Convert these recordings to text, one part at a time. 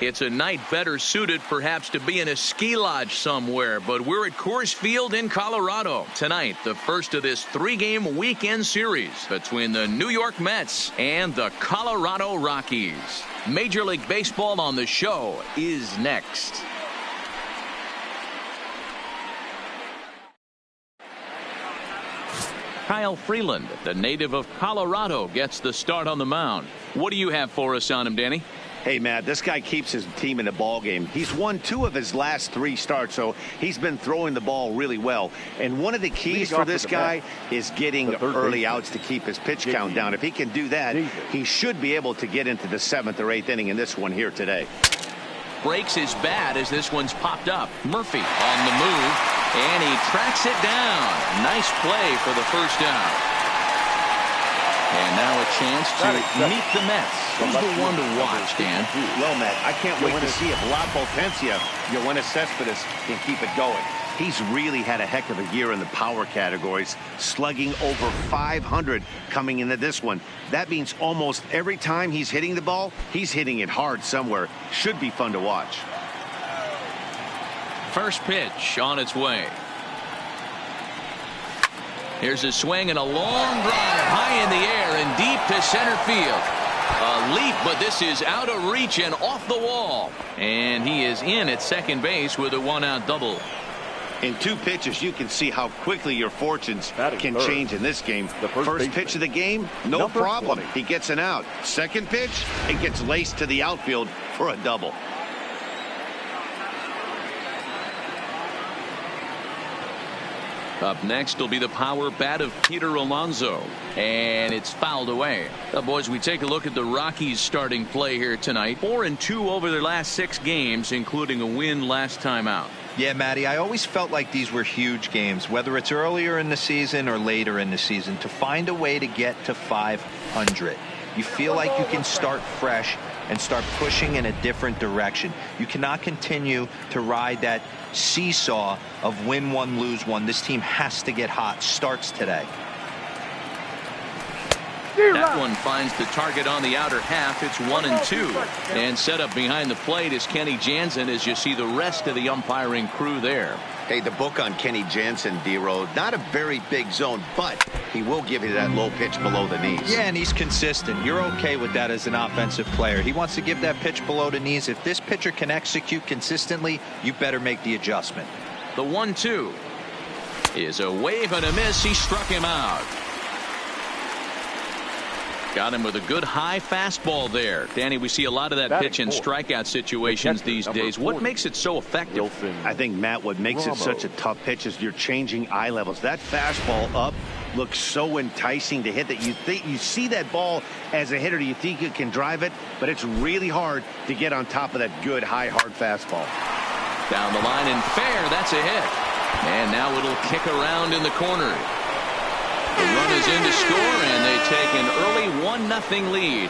It's a night better suited perhaps to be in a ski lodge somewhere, but we're at Coors Field in Colorado. Tonight, the first of this 3-game weekend series between the New York Mets and the Colorado Rockies. Major League Baseball on the show is next. Kyle Freeland, the native of Colorado, gets the start on the mound. What do you have for us on him, Danny? Hey, Matt, this guy keeps his team in the ball game. He's won 2 of his last 3 starts, so he's been throwing the ball really well. And one of the keys for this guy is getting early outs to keep his pitch count down. If he can do that, he should be able to get into the 7th or 8th inning in this one here today. Breaks his bat as this one's popped up. Murphy on the move, and he tracks it down. Nice play for the first out. And now a chance to meet the Mets. Who's the one to watch, Dan? Well, Matt, I can't wait to see if La Potencia, Yoenis Cespedes, can keep it going. He's really had a heck of a year in the power categories, slugging over 500 coming into this one. That means almost every time he's hitting the ball, he's hitting it hard somewhere. Should be fun to watch. First pitch on its way. Here's a swing and a long drive high in the air and deep to center field. A leap, but this is out of reach and off the wall. And he is in at second base with a 1-out double. In 2 pitches, you can see how quickly your fortunes can change in this game. The first pitch of the game, no problem. He gets an out. Second pitch, it gets laced to the outfield for a double. Up next will be the power bat of Peter Alonso, and it's fouled away. Boys, we take a look at the Rockies starting play here tonight. 4-2 over their last 6 games, including a win last time out. Yeah, Matty, I always felt like these were huge games, whether it's earlier in the season or later in the season, to find a way to get to 500. You feel like you can start fresh and start pushing in a different direction. You cannot continue to ride that seesaw of win one, lose one. This team has to get hot. Starts today. That one finds the target on the outer half. It's 1-2. And set up behind the plate is Kenny Jansen as you see the rest of the umpiring crew there. Hey, the book on Kenny Jansen, D-Road, not a very big zone, but he will give you that low pitch below the knees. Yeah, and he's consistent. You're okay with that as an offensive player. He wants to give that pitch below the knees. If this pitcher can execute consistently, you better make the adjustment. The 1-2 is a wave and a miss. He struck him out. Got him with a good high fastball there. Danny, we see a lot of that pitch in strikeout situations these days. What makes it so effective? I think, Matt, what makes it such a tough pitch is you're changing eye levels. That fastball up looks so enticing to hit that you see that ball as a hitter, you think you can drive it, but it's really hard to get on top of that good high hard fastball. Down the line and fair. That's a hit. And now it'll kick around in the corner. The run is in to score, and they take an early 1-0 lead.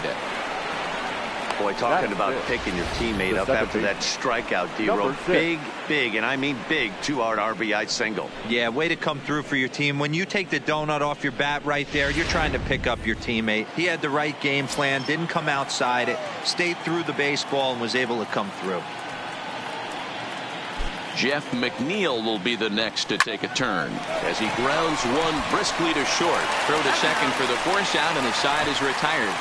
Boy, talking about picking your teammate up after that strikeout, D-Road. Big, and I mean big 2-out RBI single. Yeah, way to come through for your team. When you take the donut off your bat right there, you're trying to pick up your teammate. He had the right game plan, didn't come outside it, stayed through the baseball, and was able to come through. Jeff McNeil will be the next to take a turn as he grounds one briskly to short. Throw to second for the force out, and the side is retired.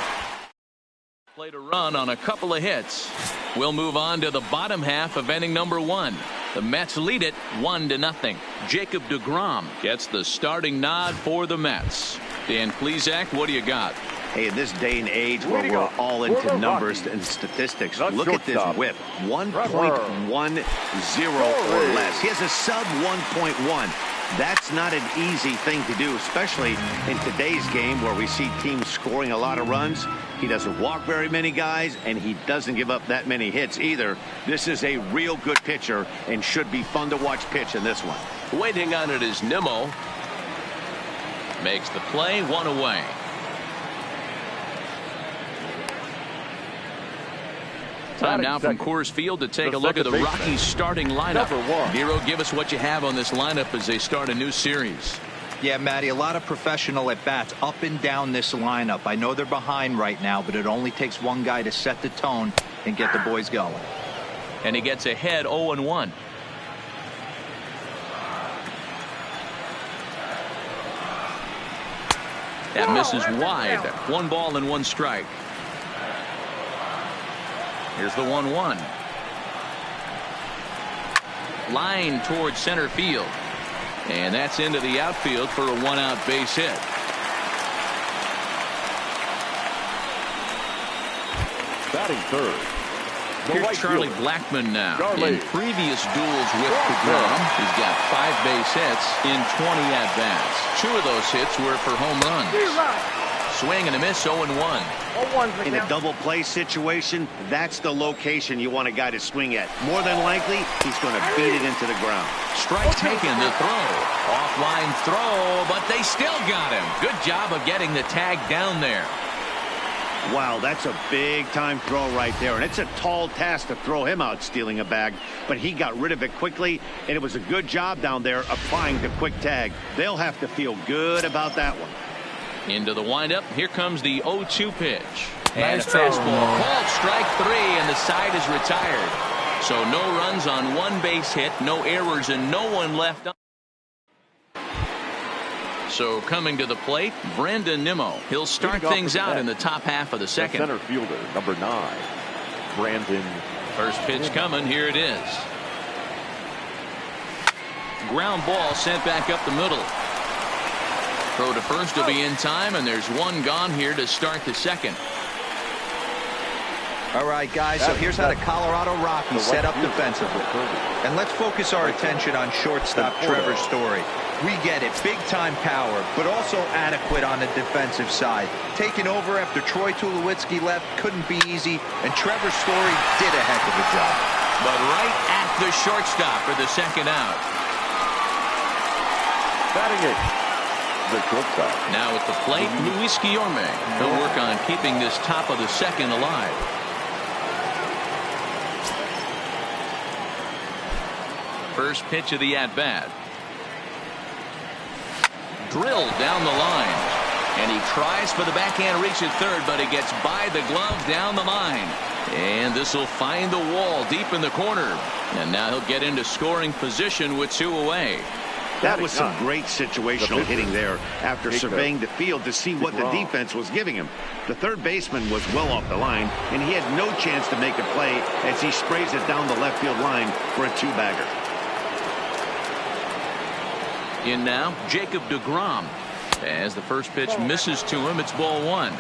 Played a run on a couple of hits. We'll move on to the bottom half of inning number 1. The Mets lead it 1-0. Jacob deGrom gets the starting nod for the Mets. Dan Plesac, what do you got? Hey, in this day and age where we're all into numbers and statistics, look at this whip. 1.10 or less. He has a sub 1.1. That's not an easy thing to do, especially in today's game where we see teams scoring a lot of runs. He doesn't walk very many guys, and he doesn't give up that many hits either. This is a real good pitcher and should be fun to watch pitch in this one. Waiting on it is Nimmo. Makes the play, 1 away. Time now from Coors Field to take a look at the Rockies starting lineup. Nero, give us what you have on this lineup as they start a new series. Yeah, Matty, a lot of professional at-bats up and down this lineup. I know they're behind right now, but it only takes one guy to set the tone and get the boys going. And he gets ahead 0-1. That misses wide. 1 ball and 1 strike. Here's the 1-1. Line towards center field. And that's into the outfield for a 1-out base hit. Batting third. Here's Charlie Blackmon now. In previous duels with DeGrom, he's got 5 base hits in 20 at-bats. 2 of those hits were for home runs. Swing and a miss, 0-1. In a double play situation, that's the location you want a guy to swing at. More than likely, he's going to beat it into the ground. Strike taken, the throw. Offline throw, but they still got him. Good job of getting the tag down there. Wow, that's a big-time throw right there, and it's a tall task to throw him out stealing a bag, but he got rid of it quickly, and it was a good job down there applying the quick tag. They'll have to feel good about that one. Into the windup. Here comes the 0-2 pitch. And a fastball called strike 3, and the side is retired. So no runs on 1 base hit, no errors, and no one left on. So coming to the plate, Brandon Nimmo. He'll start things out in the top half of the second. Center fielder, number 9, Brandon. First pitch coming. Here it is. Ground ball sent back up the middle. Throw to first will be in time, and there's 1 gone here to start the second. All right, guys, so here's how the Colorado Rockies set up defensively. And let's focus our attention on shortstop Trevor Story. We get it, big-time power, but also adequate on the defensive side. Taking over after Troy Tulowitzki left couldn't be easy, and Trevor Story did a heck of a job. But right at the shortstop for the second out. Batting it. The shortstop. Now at the plate, Luis Guillorme. He'll work on keeping this top of the second alive. First pitch of the at-bat. Drilled down the line. And he tries for the backhand reach at third, but he gets by the glove down the line. And this will find the wall deep in the corner. And now he'll get into scoring position with 2 away. That was some great situational hitting there after surveying the field to see what the defense was giving him. The third baseman was well off the line, and he had no chance to make a play as he sprays it down the left field line for a 2-bagger. In now, Jacob DeGrom. As the first pitch misses to him, it's ball 1.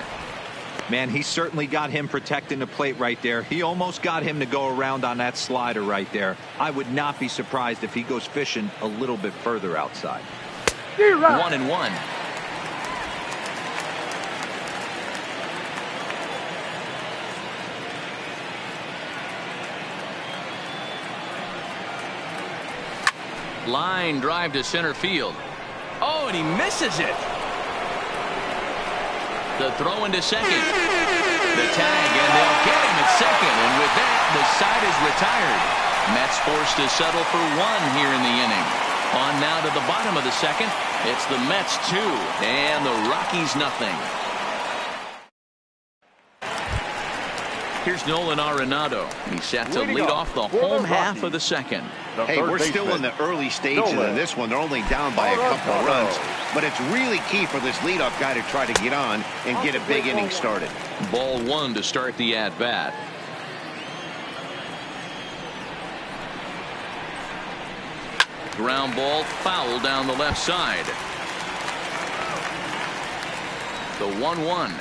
Man, he certainly got him protecting the plate right there. He almost got him to go around on that slider right there. I would not be surprised if he goes fishing a little bit further outside. 1-1. Line drive to center field. Oh, and he misses it. The throw into second. The tag, and they'll get him at second. And with that, the side is retired. Mets forced to settle for 1 here in the inning. On now to the bottom of the second. It's the Mets 2 and the Rockies nothing. Here's Nolan Arenado. He's set to lead off the home half of the second. Hey, we're still in the early stages of this one. They're only down by a couple of runs. But it's really key for this leadoff guy to try to get on and get a big inning started. Ball 1 to start the at-bat. Ground ball foul down the left side. The 1-1.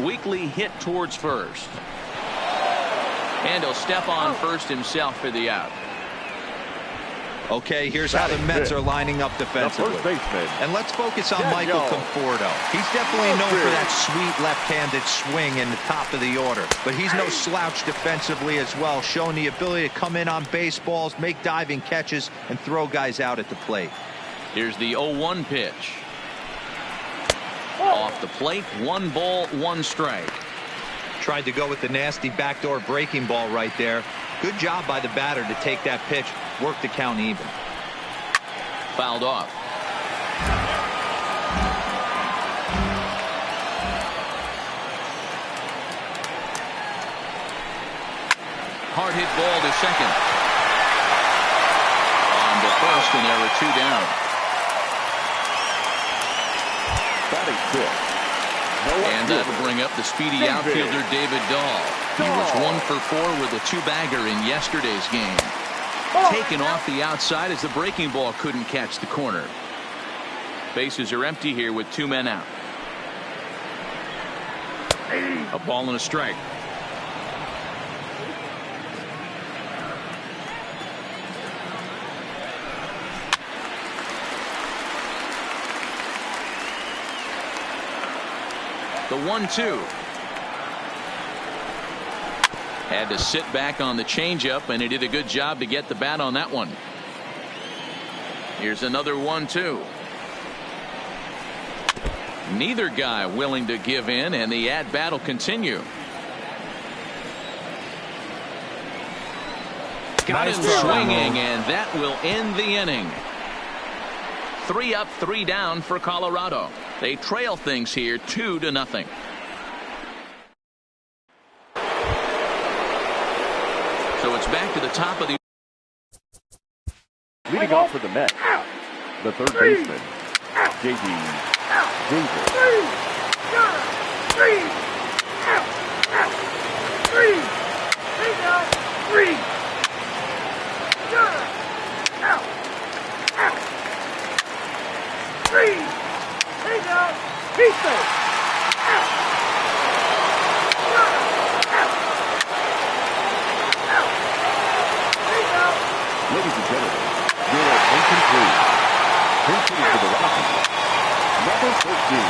Weekly hit towards first. And he'll step on first himself for the out. Okay, here's how the Mets are lining up defensively. And let's focus on Michael Conforto. He's definitely known for that sweet left-handed swing in the top of the order. But he's no slouch defensively as well, showing the ability to come in on baseballs, make diving catches, and throw guys out at the plate. Here's the 0-1 pitch. Off the plate, 1 ball, 1 strike. Tried to go with the nasty backdoor breaking ball right there. Good job by the batter to take that pitch, work the count even. fouled off. Hard hit ball to second. On to first, and there are 2 down. Batting fifth. And that'll bring up the speedy outfielder David Dahl. He was 1 for 4 with a 2-bagger in yesterday's game. Taken off the outside as the breaking ball couldn't catch the corner. Bases are empty here with 2 men out. A ball and a strike. The 1-2. Had to sit back on the changeup, and he did a good job to get the bat on that one. Here's another 1-2. Neither guy willing to give in, and the at-bat will continue. Got him swinging, and that will end the inning. 3 up, 3 down for Colorado. They trail things here 2-0. So it's back to the top of the. Leading off for the Mets, the third baseman, J.D. Davis. Ladies and gentlemen, you're incomplete. Pitching for the Rockies, number 13.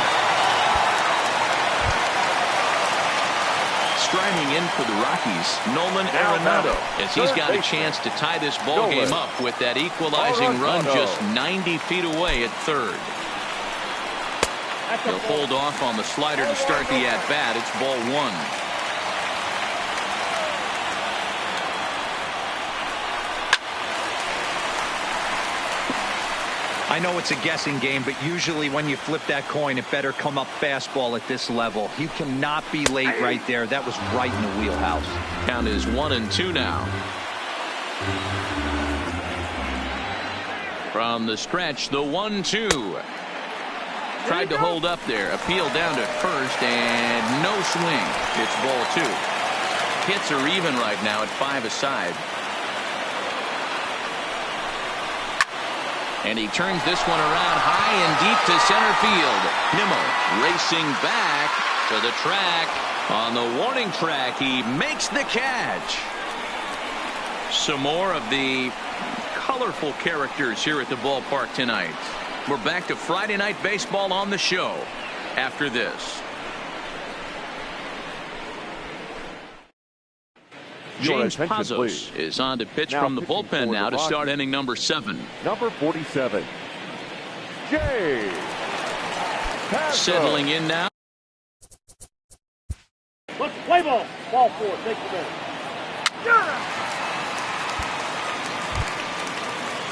Striding in for the Rockies, Nolan Arenado, as he's got a chance to tie this ball game up with that equalizing run just 90 feet away at third. He'll hold off on the slider to start the at-bat. It's ball 1. I know it's a guessing game, but usually when you flip that coin, it better come up fastball at this level. You cannot be late right there. That was right in the wheelhouse. Count is 1-2 now. From the stretch, the 1-2. Tried to hold up there. Appeal down to first, and no swing. It's ball 2. Hits are even right now at 5 aside. And he turns this one around high and deep to center field. Nimmo racing back to the track. On the warning track, he makes the catch. Some more of the colorful characters here at the ballpark tonight. We're back to Friday Night Baseball on the show after this. James Pazos is on to pitch from the bullpen now to start inning number 7. Number 47, Jay Pazos. Settling in now. Let's play ball. Ball 4. Take the ball.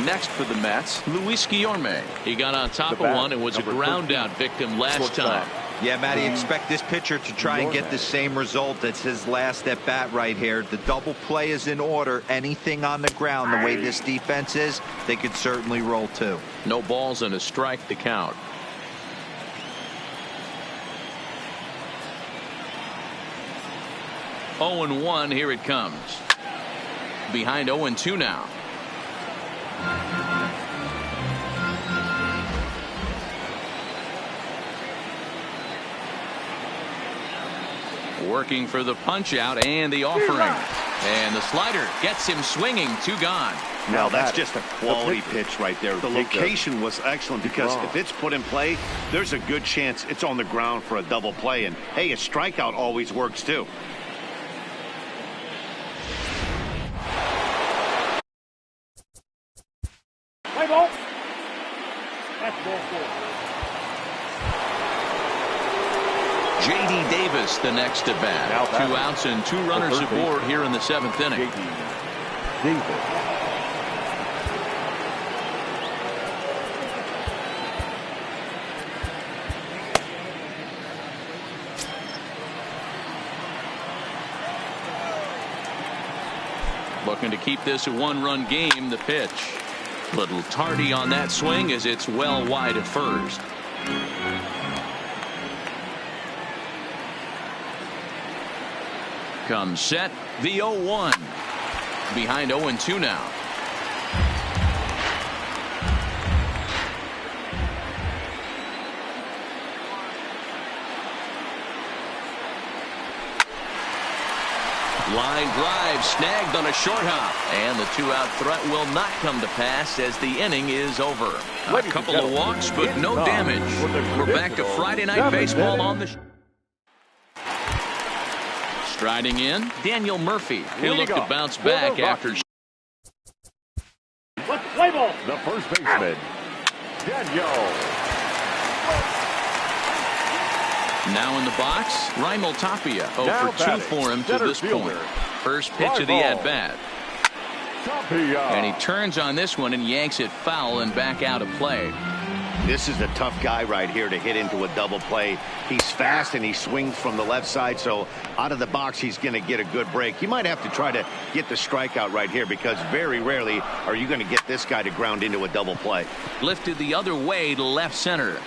Next for the Mets, Luis Guillorme. He got on top of one and was a ground out victim last time. Yeah, Matty, expect this pitcher to try and get the same result. It's his last at bat right here. The double play is in order. Anything on the ground, the way this defense is, they could certainly roll 2. No balls and a strike to count. Oh and 1, here it comes. Behind 0-2 now. Working for the punch out and the offering. And the slider gets him swinging. 2 gone. Now that's just a quality pitch right there. The location was excellent because if it's put in play, there's a good chance it's on the ground for a double play. And hey, a strikeout always works too. Play ball. That's ball 4. J.D. Davis the next at bat. 2 outs and 2 runners aboard here in the 7th inning. Davis. Looking to keep this a one-run game. The pitch. Little tardy on that swing as it's well wide of first. Comes set. The 0-1. Behind 0-2 now. Line drive snagged on a short hop, and the 2-out threat will not come to pass as the inning is over. A couple of walks, but no damage. We're back to Friday Night Baseball on the striding in, Daniel Murphy. He'll look to bounce back after. Let's play ball. The first baseman, Daniel. Now in the box, Raimel Tapia. 0 for 2 for him to this point. First pitch of the at-bat. And he turns on this one and yanks it foul and back out of play. This is a tough guy right here to hit into a double play. He's fast and he swings from the left side, so out of the box he's going to get a good break. You might have to try to get the strikeout right here because very rarely are you going to get this guy to ground into a double play. Lifted the other way to left center.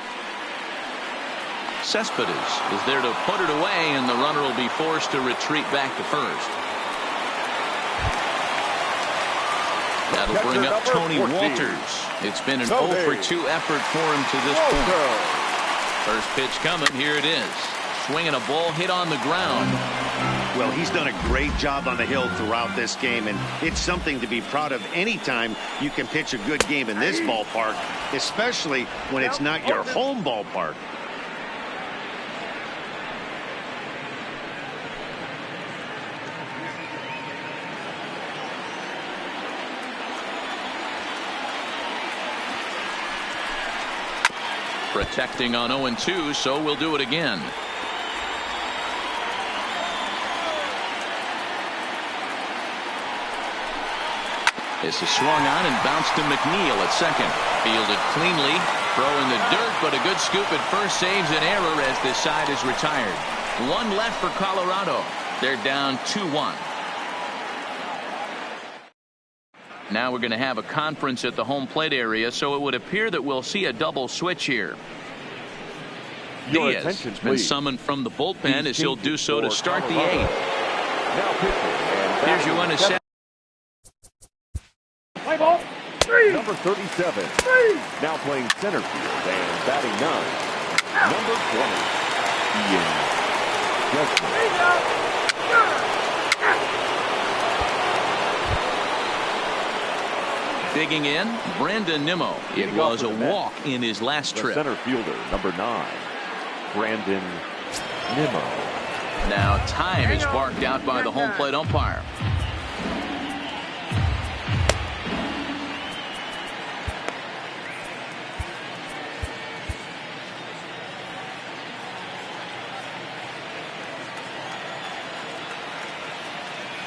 Cespedes is there to put it away, and the runner will be forced to retreat back to first. That'll bring up Tony Walters. It's been an 0 for 2 effort for him to this point. First pitch coming. Here it is. Swinging a ball hit on the ground. Well, he's done a great job on the hill throughout this game, and it's something to be proud of anytime you can pitch a good game in this ballpark, especially when it's not your home ballpark. Protecting on 0-2, so we'll do it again. This is swung on and bounced to McNeil at second. Fielded cleanly. Throw in the dirt, but a good scoop at first saves an error as this side is retired. One left for Colorado. They're down 2-1. Now we're going to have a conference at the home plate area, so it would appear that we'll see a double switch here. Diaz has been summoned from the bullpen as he'll do so to start the 8th. Here's your 1-7. Play ball. Number 37. Now playing center field and batting 9. Number 20. Ian Desmond. Digging in, Brandon Nimmo. It was a walk in his last trip. Center fielder, number 9, Brandon Nimmo. Now time is barked out by the home plate umpire.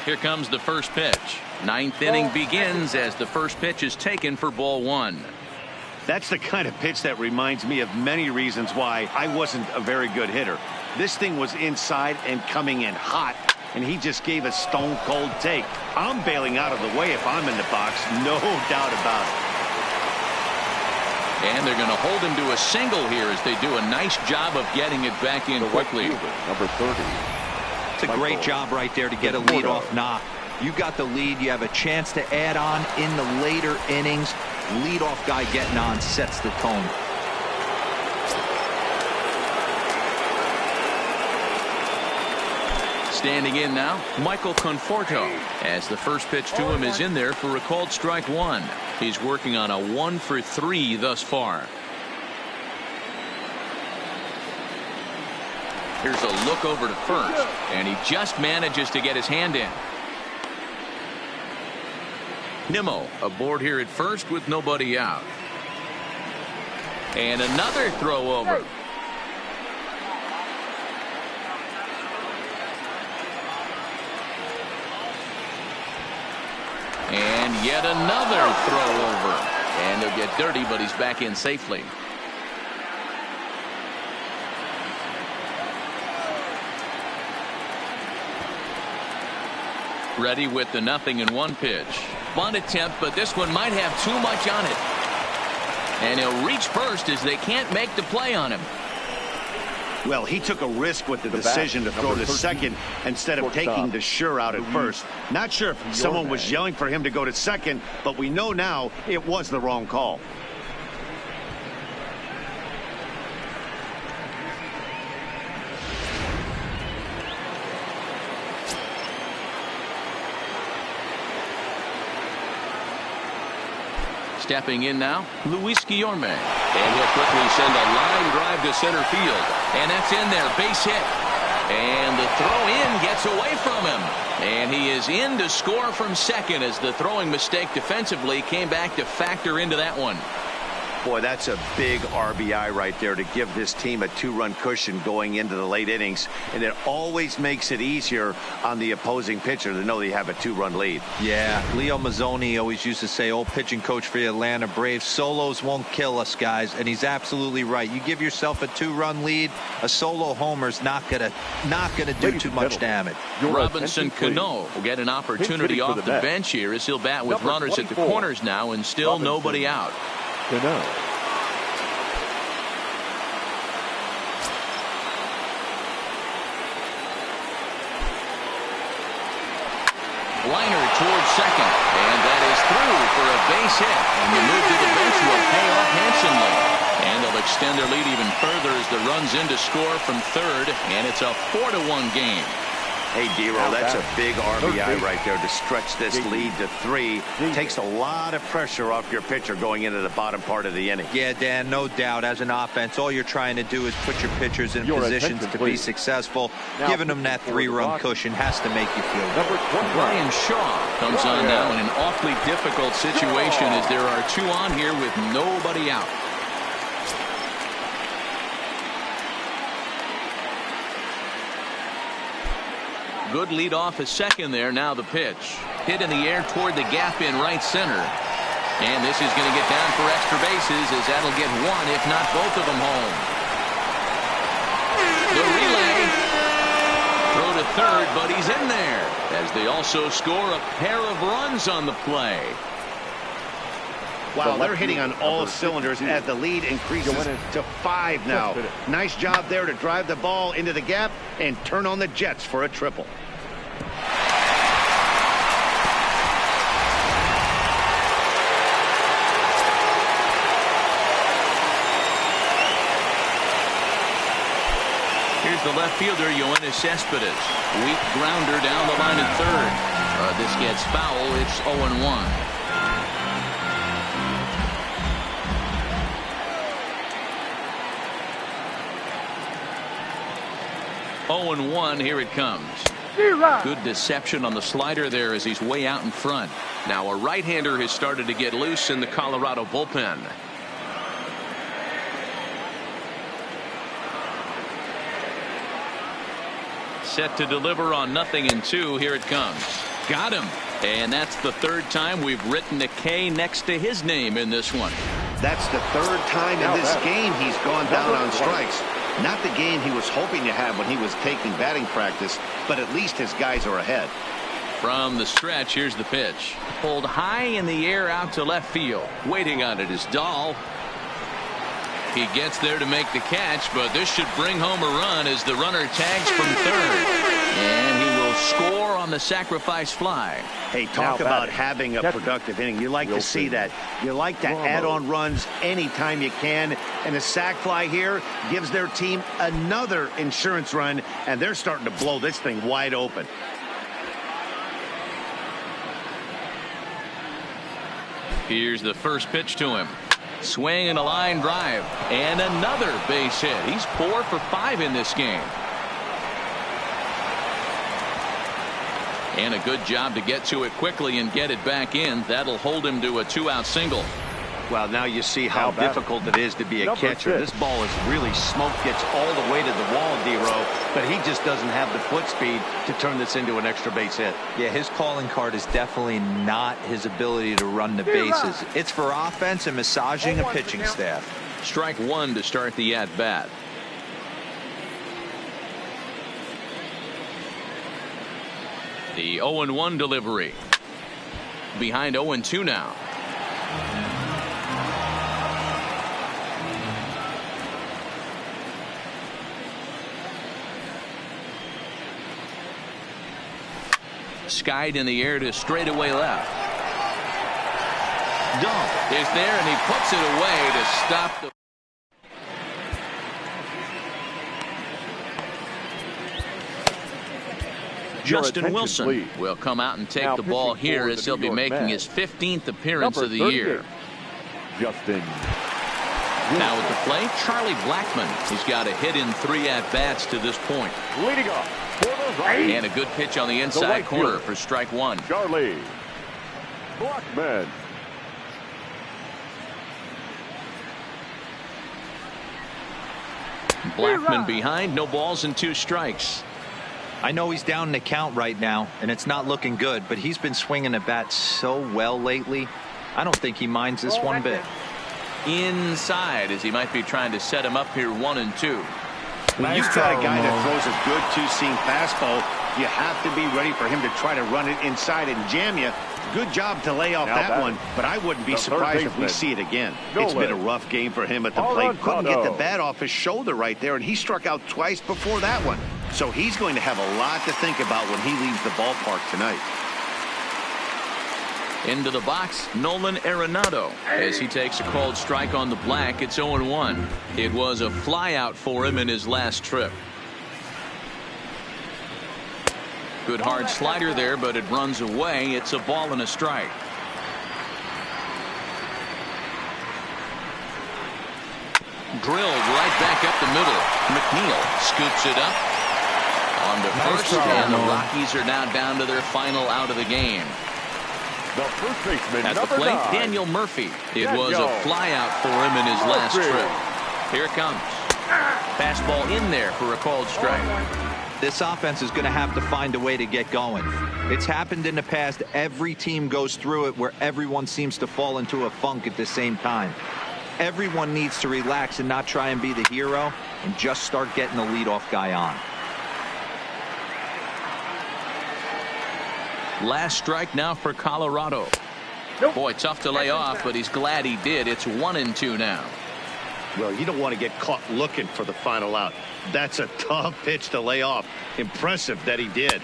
Here comes the first pitch. 9th inning begins as the first pitch is taken for ball 1. That's the kind of pitch that reminds me of many reasons why I wasn't a very good hitter. This thing was inside and coming in hot, and he just gave a stone cold take. I'm bailing out of the way if I'm in the box, no doubt about it. And they're going to hold him to a single here as they do a nice job of getting it back in quickly. Number 30. It's a great job right there to get a leadoff knock. You got the lead. You have a chance to add on in the later innings. Leadoff guy getting on sets the tone. Standing in now, Michael Conforto, as the first pitch to him is in there for a called strike 1. He's working on a 1 for 3 thus far. Here's a look over to first, and he just manages to get his hand in. Nimmo aboard here at first with nobody out. And another throw over. And yet another throw over. And he'll get dirty, but he's back in safely. Ready with the 0-1 pitch. Bunt attempt, but this one might have too much on it. And he'll reach first as they can't make the play on him. Well, he took a risk with the decision to throw to second instead of taking the sure out at first. Not sure if someone was yelling for him to go to second, but we know now it was the wrong call. Stepping in now, Luis Guillorme. And he'll quickly send a line drive to center field. And that's in there, base hit. And the throw in gets away from him. And he is in to score from second as the throwing mistake defensively came back to factor into that one. Boy, that's a big RBI right there to give this team a 2-run cushion going into the late innings. And it always makes it easier on the opposing pitcher to know they have a 2-run lead. Yeah, Leo Mazzoni always used to say, old pitching coach for the Atlanta Braves, solos won't kill us, guys. And he's absolutely right. You give yourself a 2-run lead, a solo homer's not gonna do too much damage. Robinson Cano will get an opportunity off the bench here as he'll bat with runners at the corners now and still nobody out. Cano. Liner towards second, and that is through for a base hit. And the move to the bench will pay off handsomely. And they'll extend their lead even further as the runs in to score from third, and it's a 4-1 game. Hey, Dero, that's a big RBI right there to stretch this lead to 3. Takes a lot of pressure off your pitcher going into the bottom part of the inning. Yeah, Dan, no doubt. As an offense, all you're trying to do is put your pitchers in positions to be successful. Giving them that 3-run cushion has to make you feel good. Bryan Shaw comes on now in an awfully difficult situation as there are 2 on here with nobody out. Good lead off a second there. Now the pitch. Hit in the air toward the gap in right center. And this is going to get down for extra bases as that'll get 1, if not both of them home. The relay. Throw to third, but he's in there as they also score a pair of runs on the play. Wow, they're hitting on all cylinders as the lead increases to 5 now. Nice job there to drive the ball into the gap and turn on the Jets for a triple. Here's the left fielder, Yoenis Cespedes. Weak grounder down the line at third. This gets foul. It's 0-1. 0-1, here it comes. Good deception on the slider there as he's way out in front. Now a right-hander has started to get loose in the Colorado bullpen. Set to deliver on 0-2. Here it comes. Got him. And that's the 3rd time we've written a K next to his name in this one. That's the 3rd time in this game he's gone down on strikes. Not the game he was hoping to have when he was taking batting practice, but at least his guys are ahead. From the stretch, here's the pitch. Pulled high in the air out to left field. Waiting on it is Dahl. He gets there to make the catch, but this should bring home a run as the runner tags from third. And he will score on the sacrifice fly. Hey, talk about having a productive inning. You like to see that. You like to add on runs anytime you can. And the sac fly here gives their team another insurance run, and they're starting to blow this thing wide open. Here's the first pitch to him. Swing and a line drive. And another base hit. He's 4 for 5 in this game. And a good job to get to it quickly and get it back in. That'll hold him to a 2-out single. Well, now you see how difficult it is to be a catcher. This ball is really smoked, gets all the way to the wall, Dero, but he just doesn't have the foot speed to turn this into an extra base hit. Yeah, his calling card is definitely not his ability to run the bases. It's for offense and massaging a pitching staff. Strike 1 to start the at-bat. The 0-1 delivery. Behind 0-2 now. Skied in the air to straightaway left. Dump is there, and he puts it away to stop the. Justin Wilson please. will come out and take Now the ball pitching here for as the he'll New be York making Mets. his 15th appearance Number of the 38, year. Justin. Now at the plate, Charlie Blackmon. He's got a hit in 3 at-bats to this point. Leading off for the right. And a good pitch on the inside right corner fielder. for strike 1. Charlie Blackmon. Blackmon behind, no balls and 2 strikes. I know he's down in the count right now, and it's not looking good, but he's been swinging the bat so well lately. I don't think he minds this one bit. Inside, as he might be trying to set him up here 1-2. When you've got a guy that throws a good two-seam fastball, you have to be ready for him to try to run it inside and jam you. Good job to lay off that one, but I wouldn't be surprised if we see it again. It's been a rough game for him at the plate. Couldn't get the bat off his shoulder right there, and he struck out twice before that one. So he's going to have a lot to think about when he leaves the ballpark tonight. Into the box, Nolan Arenado. As he takes a called strike on the black, it's 0-1. It was a flyout for him in his last trip. Good hard slider there, but it runs away. It's a ball and a strike. Drilled right back up the middle. McNeil scoops it up on the first, and the Rockies are now down to their final out of the game. The first baseman, At the number plate, 9. Daniel Murphy. It was a flyout for him in his last trip. Here it comes. Fastball in there for a called strike. This offense is going to have to find a way to get going. It's happened in the past. Every team goes through it where everyone seems to fall into a funk at the same time. Everyone needs to relax and not try and be the hero and just start getting the leadoff guy on. Last strike now for Colorado. Boy, tough to lay off, but he's glad he did. It's 1-2 now. Well, you don't want to get caught looking for the final out. That's a tough pitch to lay off. Impressive that he did.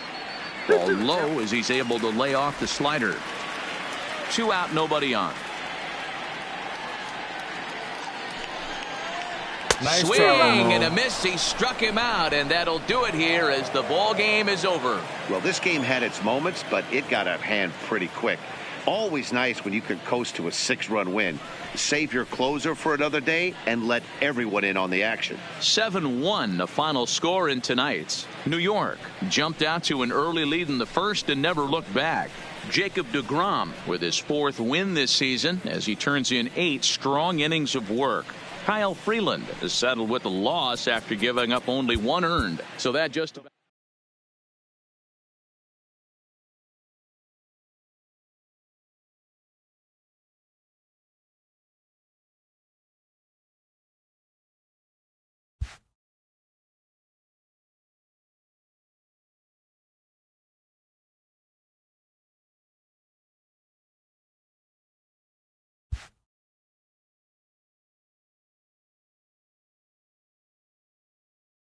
Ball low as he's able to lay off the slider. 2 out, nobody on. Nice Swing try, and a miss. He struck him out, and that'll do it here as the ball game is over. Well, this game had its moments, but it got out of hand pretty quick. Always nice when you can coast to a 6-run win. Save your closer for another day and let everyone in on the action. 7-1, the final score in tonight's. New York jumped out to an early lead in the first and never looked back. Jacob deGrom with his 4th win this season as he turns in 8 strong innings of work. Kyle Freeland is settled with a loss after giving up only 1 earned. So that just about